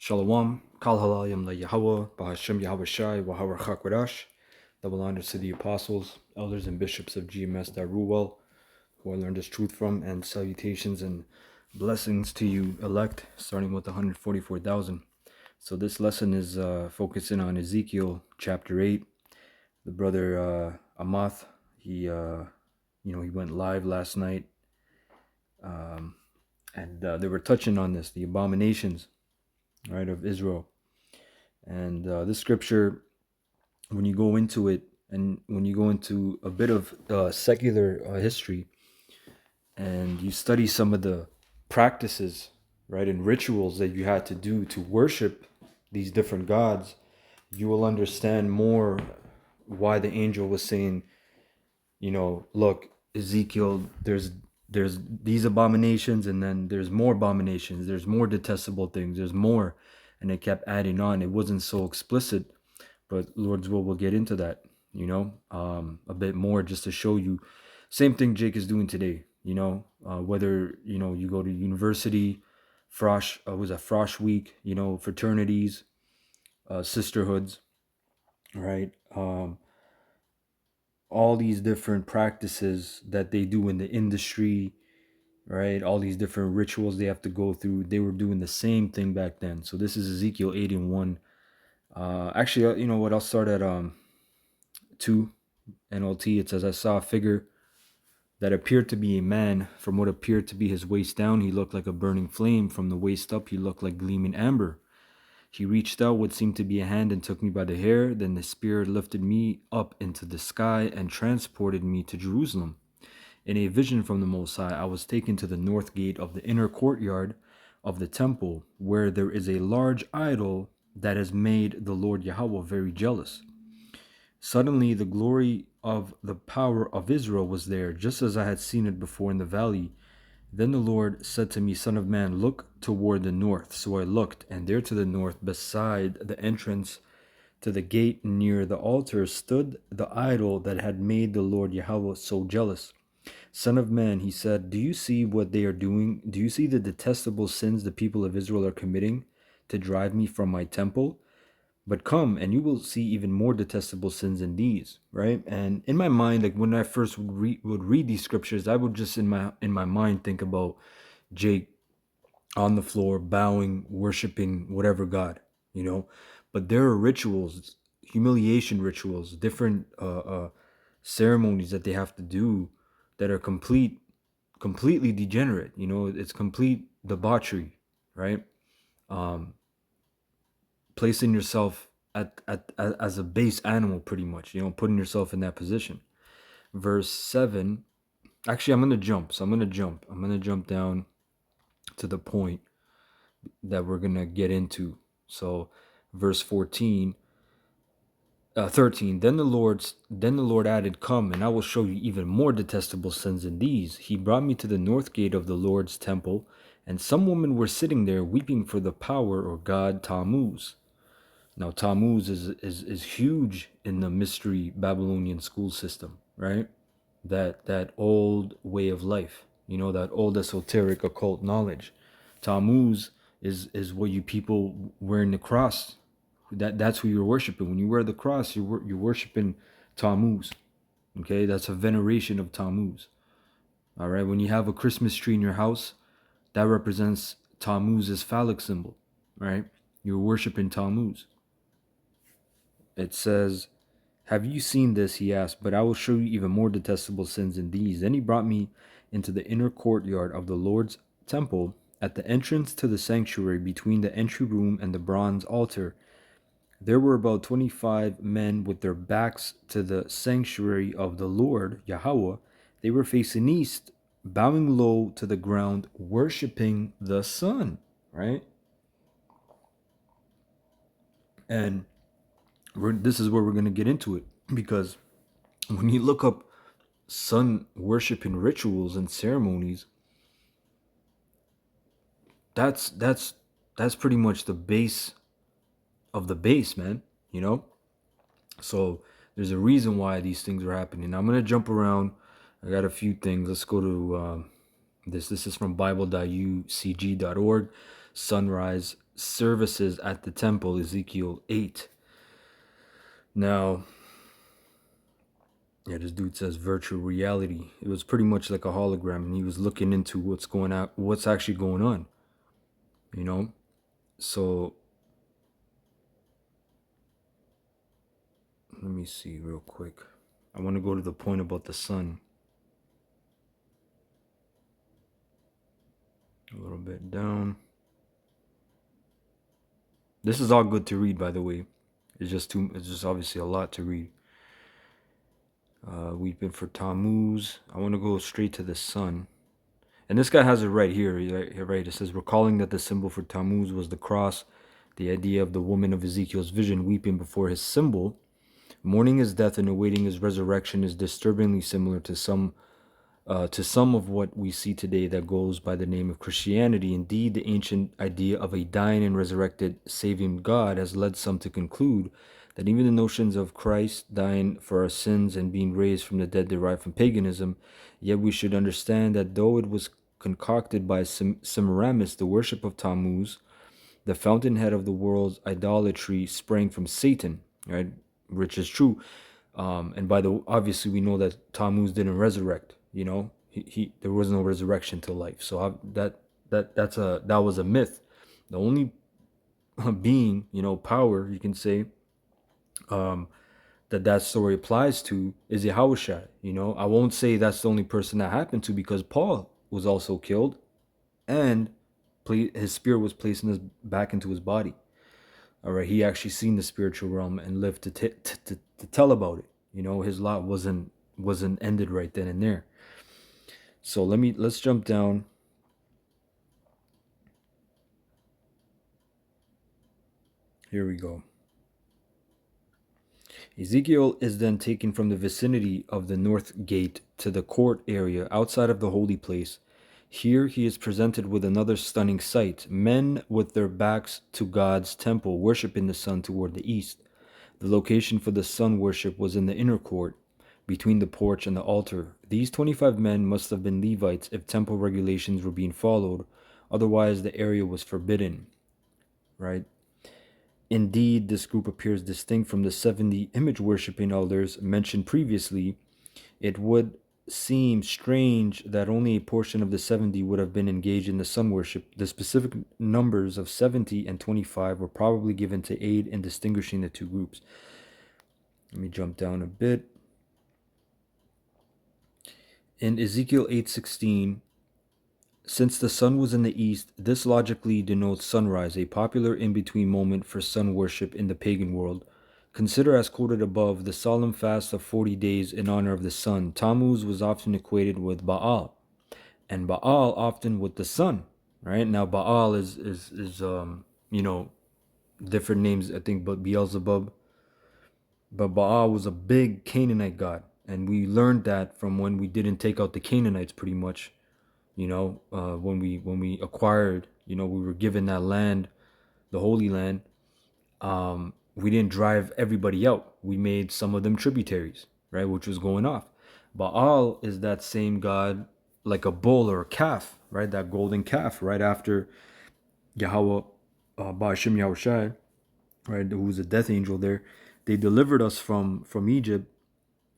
Shalom, Kal Halayim La Yahweh, Bahashem Yahweh Shai, Wahawar Chakwadash. Double honors to the apostles, elders, and bishops of GMS that rule well, who I learned this truth from, and salutations and blessings to you, elect, starting with 144,000. So this lesson is focusing on Ezekiel chapter 8. The brother Amath, he went live last night, and they were touching on this, the abominations, right, of Israel. And this scripture, when you go into it, and when you go into a bit of secular history, and you study some of the practices, right, and rituals that you had to do to worship these different gods, you will understand more why the angel was saying, look, Ezekiel, there's these abominations, and then there's more abominations, there's more detestable things, there's more, and it kept adding on. It wasn't so explicit, but Lord's will, we'll get into that, a bit more, just to show you. Same thing Jake is doing today, whether, you go to university, Frosh, was a Frosh week, fraternities, sisterhoods, right? All these different practices that they do in the industry, right? All these different rituals they have to go through. They were doing the same thing back then. So this is Ezekiel 8 and 1. Actually, you know what? I'll start at 2 NLT. It says, I saw a figure that appeared to be a man. From what appeared to be his waist down, he looked like a burning flame. From the waist up, he looked like gleaming amber. He reached out what seemed to be a hand and took me by the hair. Then the Spirit lifted me up into the sky and transported me to Jerusalem. In a vision from the Most High, I was taken to the north gate of the inner courtyard of the temple, where there is a large idol that has made the Lord Yahweh very jealous. Suddenly, the glory of the power of Israel was there, just as I had seen it before in the valley. Then the Lord said to me, Son of man, look toward the north. So I looked, and there to the north, beside the entrance to the gate near the altar, stood the idol that had made the Lord Yahweh so jealous. Son of man, he said, do you see what they are doing? Do you see the detestable sins the people of Israel are committing to drive me from my temple? But come, and you will see even more detestable sins than these, right? And in my mind, like when I first would read these scriptures, I would just in my mind think about Jake on the floor, bowing, worshiping whatever God, But there are rituals, humiliation rituals, different ceremonies that they have to do that are completely degenerate. It's complete debauchery, right? Placing yourself as a base animal, pretty much, putting yourself in that position. Verse 7, actually, I'm going to jump down to the point that we're going to get into. So verse 13, then the Lord added, come, and I will show you even more detestable sins than these. He brought me to the north gate of the Lord's temple, and some women were sitting there weeping for the power or god Tammuz. Now, Tammuz is huge in the mystery Babylonian school system, right? That old way of life, that old esoteric occult knowledge. Tammuz is what you people wearing the cross. That's who you're worshiping. When you wear the cross, you're worshiping Tammuz. Okay, that's a veneration of Tammuz. All right, when you have a Christmas tree in your house, that represents Tammuz's phallic symbol, right? You're worshiping Tammuz. It says, have you seen this? He asked, but I will show you even more detestable sins than these. Then he brought me into the inner courtyard of the Lord's temple, at the entrance to the sanctuary between the entry room and the bronze altar. There were about 25 men with their backs to the sanctuary of the Lord, Yahweh. They were facing east, bowing low to the ground, worshiping the sun, right? And this is where we're going to get into it, because when you look up sun worshiping rituals and ceremonies, that's pretty much the base of the base, man. So there's a reason why these things are happening. I'm going to jump around. I got a few things. Let's go to this is from bible.ucg.org. Sunrise services at the temple, Ezekiel 8. Now, yeah, this dude says virtual reality. It was pretty much like a hologram, and he was looking into what's actually going on, you know? So let me see real quick. I want to go to the point about the sun. A little bit down. This is all good to read, by the way. It's just obviously a lot to read. Weeping for Tammuz. I want to go straight to the sun. And this guy has it right here, right? It says, recalling that the symbol for Tammuz was the cross, the idea of the woman of Ezekiel's vision weeping before his symbol, mourning his death and awaiting his resurrection is disturbingly similar to some of what we see today that goes by the name of Christianity. Indeed, the ancient idea of a dying and resurrected saving God has led some to conclude that even the notions of Christ dying for our sins and being raised from the dead derive from paganism. Yet we should understand that though it was concocted by Semiramis, the worship of Tammuz, the fountainhead of the world's idolatry, sprang from Satan, right? Which is true. And by the obviously we know that Tammuz didn't resurrect. You know, he there was no resurrection to life. So that was a myth. The only being, power you can say, that story applies to is Yahushua. I won't say that's the only person that happened to, because Paul was also killed, and his spirit was placed back into his body. All right, he actually seen the spiritual realm and lived to tell about it. His lot wasn't ended right then and there. So let's jump down. Here we go. Ezekiel is then taken from the vicinity of the north gate to the court area outside of the holy place. Here he is presented with another stunning sight: men with their backs to God's temple worshiping the sun toward the east. The location for the sun worship was in the inner court, between the porch and the altar. These 25 men must have been Levites if temple regulations were being followed, otherwise the area was forbidden, right? Indeed, this group appears distinct from the 70 image worshipping elders mentioned previously. It would seem strange that only a portion of the 70 would have been engaged in the sun worship. The specific numbers of 70 and 25 were probably given to aid in distinguishing the two groups. Let me jump down a bit. In Ezekiel 8:16, since the sun was in the east, this logically denotes sunrise, a popular in-between moment for sun worship in the pagan world. Consider, as quoted above, the solemn fast of 40 days in honor of the sun. Tammuz was often equated with Baal, and Baal often with the sun. Right now, Baal is different names, I think, but Beelzebub. But Baal was a big Canaanite god, and we learned that from when we didn't take out the Canaanites, pretty much. When we acquired, we were given that land, the Holy Land. We didn't drive everybody out. We made some of them tributaries, right, which was going off. Baal is that same god, like a bull or a calf, right? That golden calf, right after Yahweh, Ba'ashim Yahushai, right, who was a death angel there. They delivered us from Egypt.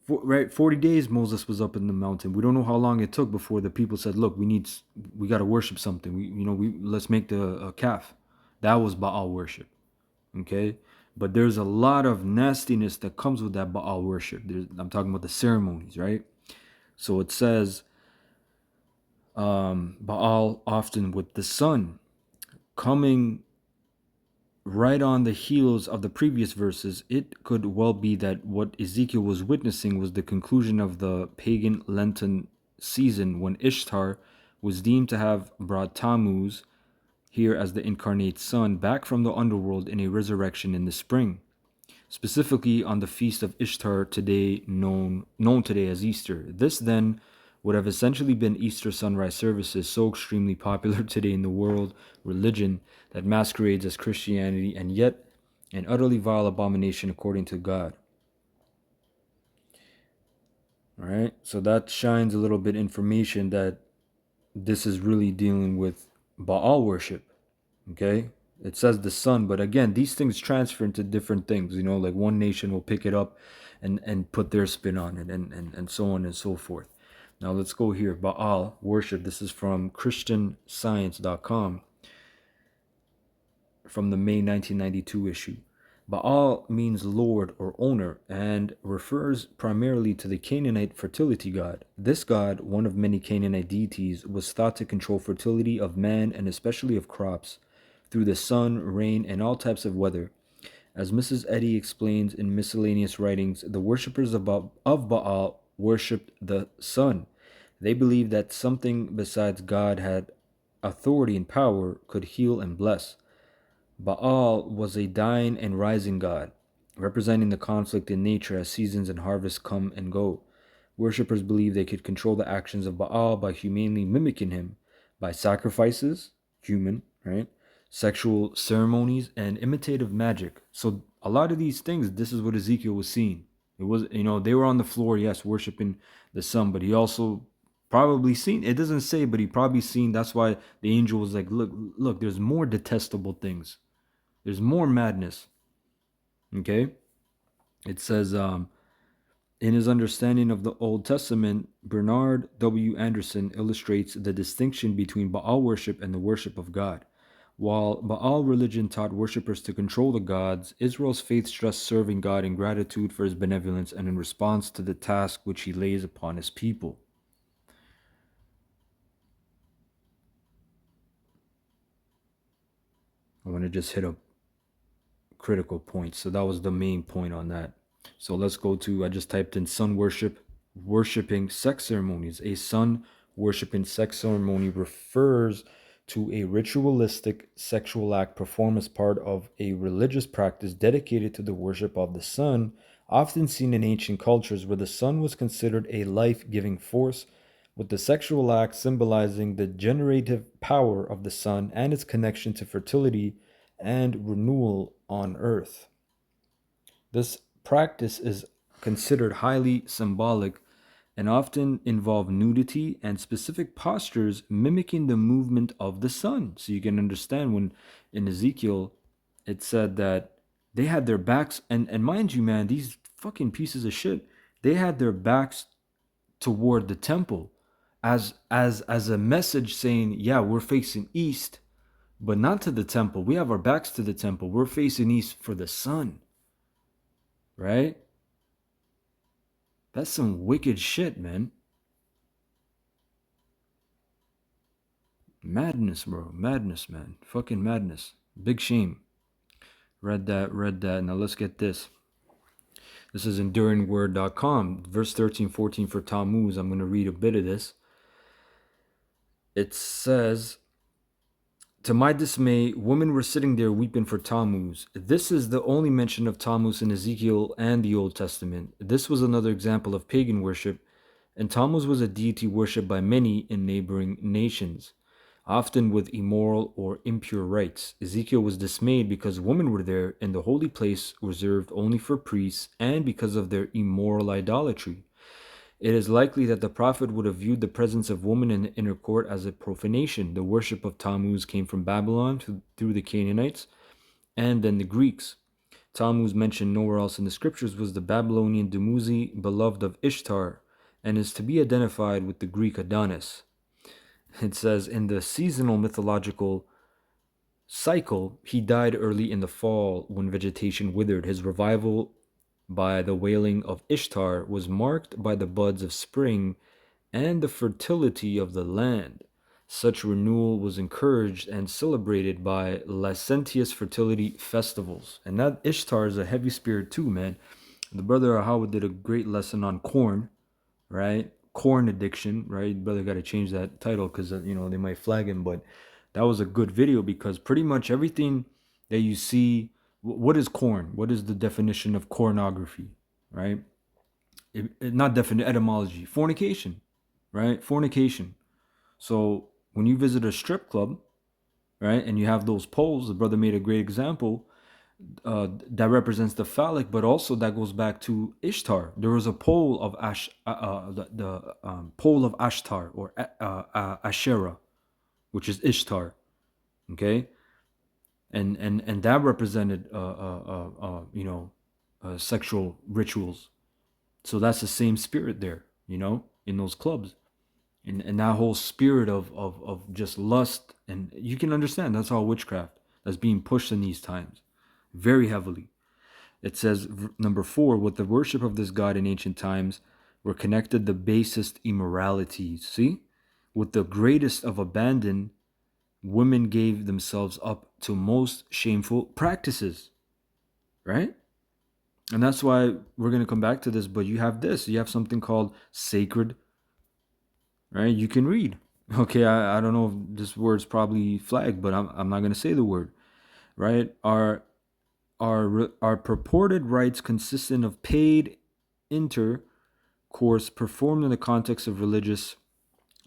Right, 40 days Moses was up in the mountain. We don't know how long it took before the people said, "Look, we got to worship something. We let's make a calf." That was Baal worship. Okay, but there's a lot of nastiness that comes with that Baal worship. I'm talking about the ceremonies, right? So it says, Baal often with the sun, coming right on the heels of the previous verses. It could well be that what Ezekiel was witnessing was the conclusion of the pagan Lenten season, when Ishtar was deemed to have brought Tammuz, here as the incarnate sun, back from the underworld in a resurrection in the spring, specifically on the feast of Ishtar, today known today as Easter. This then would have essentially been Easter sunrise services, so extremely popular today in the world religion that masquerades as Christianity, and yet an utterly vile abomination according to God. All right, so that shines a little bit information that this is really dealing with Baal worship. Okay, It says the sun, but again, these things transfer into different things. Like one nation will pick it up and put their spin on it, and so on and so forth. Now let's go here. Baal worship. This is from ChristianScience.com from the May 1992 issue. Baal means lord or owner and refers primarily to the Canaanite fertility god. This god, one of many Canaanite deities, was thought to control fertility of man and especially of crops through the sun, rain, and all types of weather. As Mrs. Eddy explains in miscellaneous writings, the worshippers of Baal worshipped the sun. They believed that something besides God had authority and power, could heal and bless. Baal was a dying and rising god, representing the conflict in nature as seasons and harvests come and go. Worshippers believed they could control the actions of Baal by humanely mimicking him, by sacrifices, human, right? Sexual ceremonies, and imitative magic. So a lot of these things, this is what Ezekiel was seeing. It was, they were on the floor, yes, worshiping the sun, but he also probably seen, it doesn't say, but he probably seen, that's why the angel was like, look, there's more detestable things. There's more madness. Okay? It says, in his understanding of the Old Testament, Bernard W. Anderson illustrates the distinction between Baal worship and the worship of God. While Baal religion taught worshippers to control the gods, Israel's faith stressed serving God in gratitude for his benevolence and in response to the task which he lays upon his people. I want to just hit a critical point. So that was the main point on that. So let's go to, I just typed in sun worship, worshiping sex ceremonies. A sun worshiping sex ceremony refers to a ritualistic sexual act performed as part of a religious practice dedicated to the worship of the sun, often seen in ancient cultures where the sun was considered a life-giving force, with the sexual act symbolizing the generative power of the sun and its connection to fertility and renewal on earth. This practice is considered highly symbolic and often involve nudity and specific postures mimicking the movement of the sun. So you can understand when in Ezekiel it said that they had their backs, and mind you, man, these fucking pieces of shit, they had their backs toward the temple as a message saying, yeah, we're facing east, but not to the temple. We have our backs to the temple. We're facing east for the sun, right? That's some wicked shit, man. Madness, bro. Madness, man. Fucking madness. Big shame. Read that, read that. Now let's get this. This is enduringword.com, verse 13, 14 for Tammuz. I'm going to read a bit of this. It says, to my dismay, women were sitting there weeping for Tammuz. This is the only mention of Tammuz in Ezekiel and the Old Testament. This was another example of pagan worship, and Tammuz was a deity worshipped by many in neighboring nations, often with immoral or impure rites. Ezekiel was dismayed because women were there in the holy place reserved only for priests and because of their immoral idolatry. It is likely that the prophet would have viewed the presence of women in the inner court as a profanation. The worship of Tammuz came from Babylon through the Canaanites and then the Greeks. Tammuz, mentioned nowhere else in the scriptures, was the Babylonian Dumuzi, beloved of Ishtar, and is to be identified with the Greek Adonis. It says in the seasonal mythological cycle, he died early in the fall when vegetation withered. His revival by the wailing of Ishtar was marked by the buds of spring and the fertility of the land. Such renewal was encouraged and celebrated by licentious fertility festivals. And that Ishtar is a heavy spirit too, man. The brother Howard did a great lesson on corn, right? Corn addiction, right? Brother got to change that title because, they might flag him. But that was a good video because pretty much everything that you see, what is corn? What is the definition of pornography, right? Not definition, etymology, fornication, right? Fornication. So when you visit a strip club, right, and you have those poles, the brother made a great example that represents the phallic, but also that goes back to Ishtar. There was a pole of the pole of Ashtar or Asherah, which is Ishtar. Okay, and that represented sexual rituals. So that's the same spirit there, in those clubs. And that whole spirit of just lust, and you can understand that's all witchcraft that's being pushed in these times very heavily. It says, number 4, with the worship of this god in ancient times were connected the basest immoralities. See, with the greatest of abandon, women gave themselves up to most shameful practices, right? And that's why we're going to come back to this, but you have this. You have something called sacred, right? You can read. Okay, I don't know if this word's probably flagged, but I'm not going to say the word, right? Our purported rites consistent of paid intercourse performed in the context of religious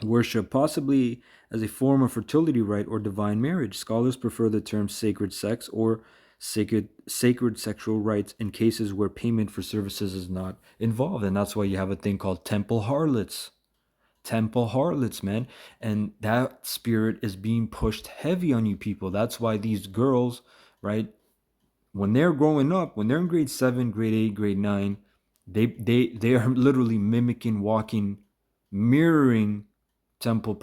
worship, possibly as a form of fertility rite or divine marriage. Scholars prefer the term sacred sex or sacred sexual rites in cases where payment for services is not involved. And that's why you have a thing called temple harlots. Temple harlots, man. And that spirit is being pushed heavy on you people. That's why these girls, right, when they're growing up, when they're in grade 7, grade 8, grade 9, they are literally mimicking, walking, mirroring temple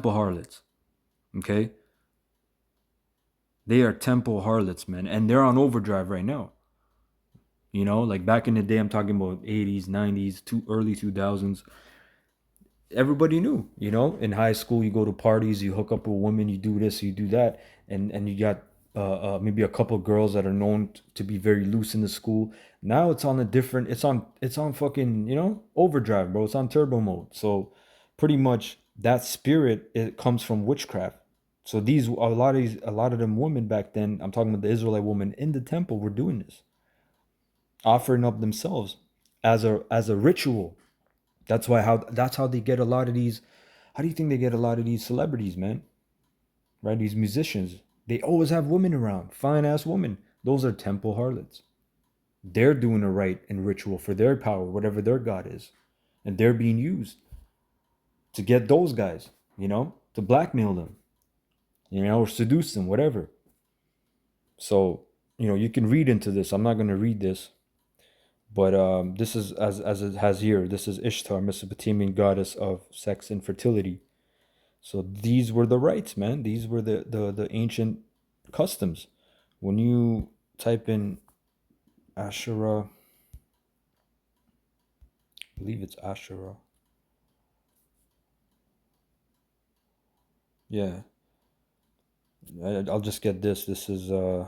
harlots. Okay, they are temple harlots, man, and they're on overdrive right now. Like back in the day, I'm talking about 80s, 90s, early 2000s. Everybody knew, in high school, you go to parties, you hook up with women, you do this, you do that, and you got maybe a couple girls that are known to be very loose in the school. Now it's on a different, it's on fucking, overdrive, bro. It's on turbo mode. So pretty much that spirit, it comes from witchcraft. So a lot of them women back then, I'm talking about the Israelite women in the temple, were doing this, offering up themselves as a ritual. That's how they get a lot of these. How do you think they get a lot of these celebrities, man? Right? These musicians. They always have women around, fine ass women. Those are temple harlots. They're doing a rite and ritual for their power, whatever their god is, and they're being used to get those guys, to blackmail them, or seduce them, whatever. So you can read into this. I'm not going to read this, but this is as it has here. This is Ishtar, Mesopotamian goddess of sex and fertility. So these were the rites, man. These were the ancient customs. When you type in Asherah, I believe it's Asherah. Yeah, I'll just get this. This is 2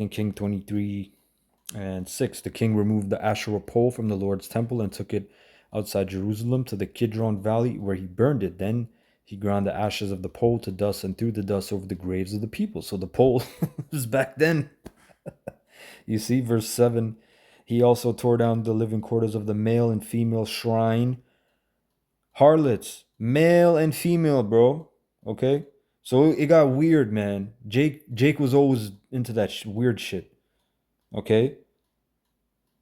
King 23:6. The king removed the Asherah pole from the Lord's temple and took it outside Jerusalem to the Kidron Valley, where he burned it. Then he ground the ashes of the pole to dust and threw the dust over the graves of the people. So the pole was back then. You see, verse 7, he also tore down the living quarters of the male and female shrine harlots. Male and female, bro. Okay? So it got weird, man. Jake was always into that weird shit. Okay?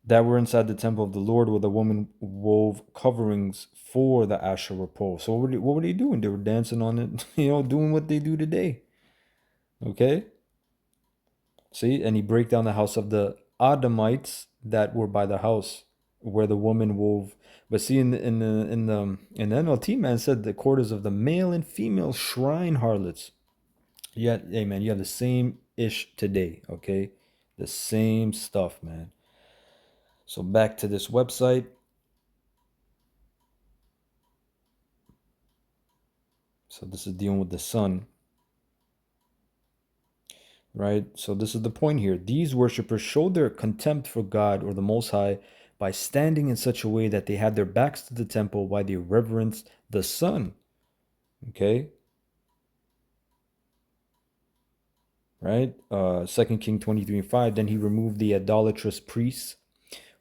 That were inside the temple of the Lord, where the woman wove coverings for the Asherah pole. So what were they doing? They were dancing on it, doing what they do today. Okay? See, and he break down the house of the Adamites that were by the house where the woman wove. But see, in the NLT, man, said the quarters of the male and female shrine harlots. Yeah, hey man, you have the same ish today. Okay, the same stuff, man. So back to this website. So this is dealing with the sun. Right? So this is the point here. These worshippers showed their contempt for God or the Most High by standing in such a way that they had their backs to the temple while they reverenced the sun. Okay? Right? 2 King 23:5. Then he removed the idolatrous priests,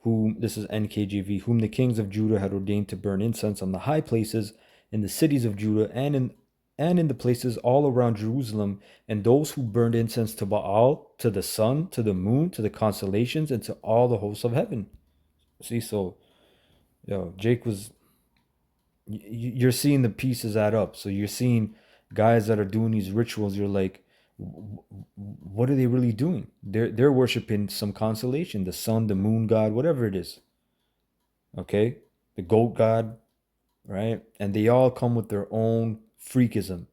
whom, this is NKJV, whom the kings of Judah had ordained to burn incense on the high places in the cities of Judah and in the places all around Jerusalem, and those who burned incense to Baal, to the sun, to the moon, to the constellations, and to all the hosts of heaven. See, so Jake was. You're seeing the pieces add up. So you're seeing guys that are doing these rituals, you're like, what are they really doing? They're worshiping some constellation, the sun, the moon god, whatever it is. Okay, the goat god, right? And they all come with their own freakism,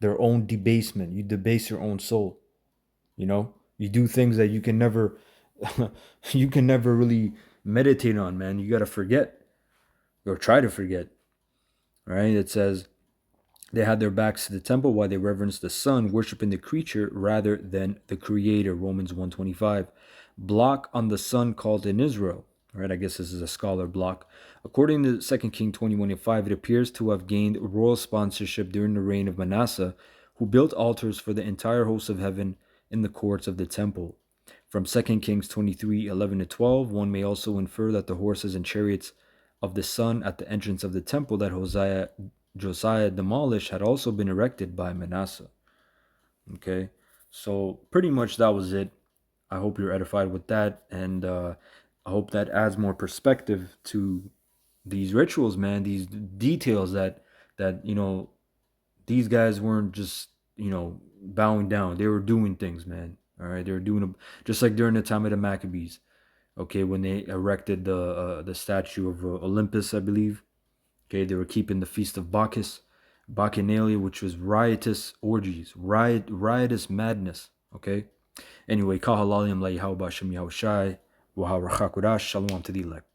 their own debasement. You debase your own soul. You know, you do things that you can never, you can never really meditate on, man. You got to forget or try to forget, right? It says they had their backs to the temple while they reverenced the sun, worshiping the creature rather than the creator. Romans 125. Block on the sun called in Israel. Right, I guess this is a scholar block. According to 2 King 21:5, it appears to have gained royal sponsorship during the reign of Manasseh, who built altars for the entire host of heaven in the courts of the temple. From 2 Kings 23:11 to 12, one may also infer that the horses and chariots of the sun at the entrance of the temple that Josiah demolished had also been erected by Manasseh. Okay, so pretty much that was it. I hope you're edified with that, and I hope that adds more perspective to these rituals, man. These details that these guys weren't just bowing down; they were doing things, man. All right, they were doing just like during the time of the Maccabees. Okay, when they erected the statue of Olympus, I believe. Okay, they were keeping the feast of Bacchus, Bacchanalia, which was riotous orgies, riotous madness. Okay. Anyway, kahalalim la Yahweh Bashem Yahushai, Waha Rachakudash, Shalom to the elect.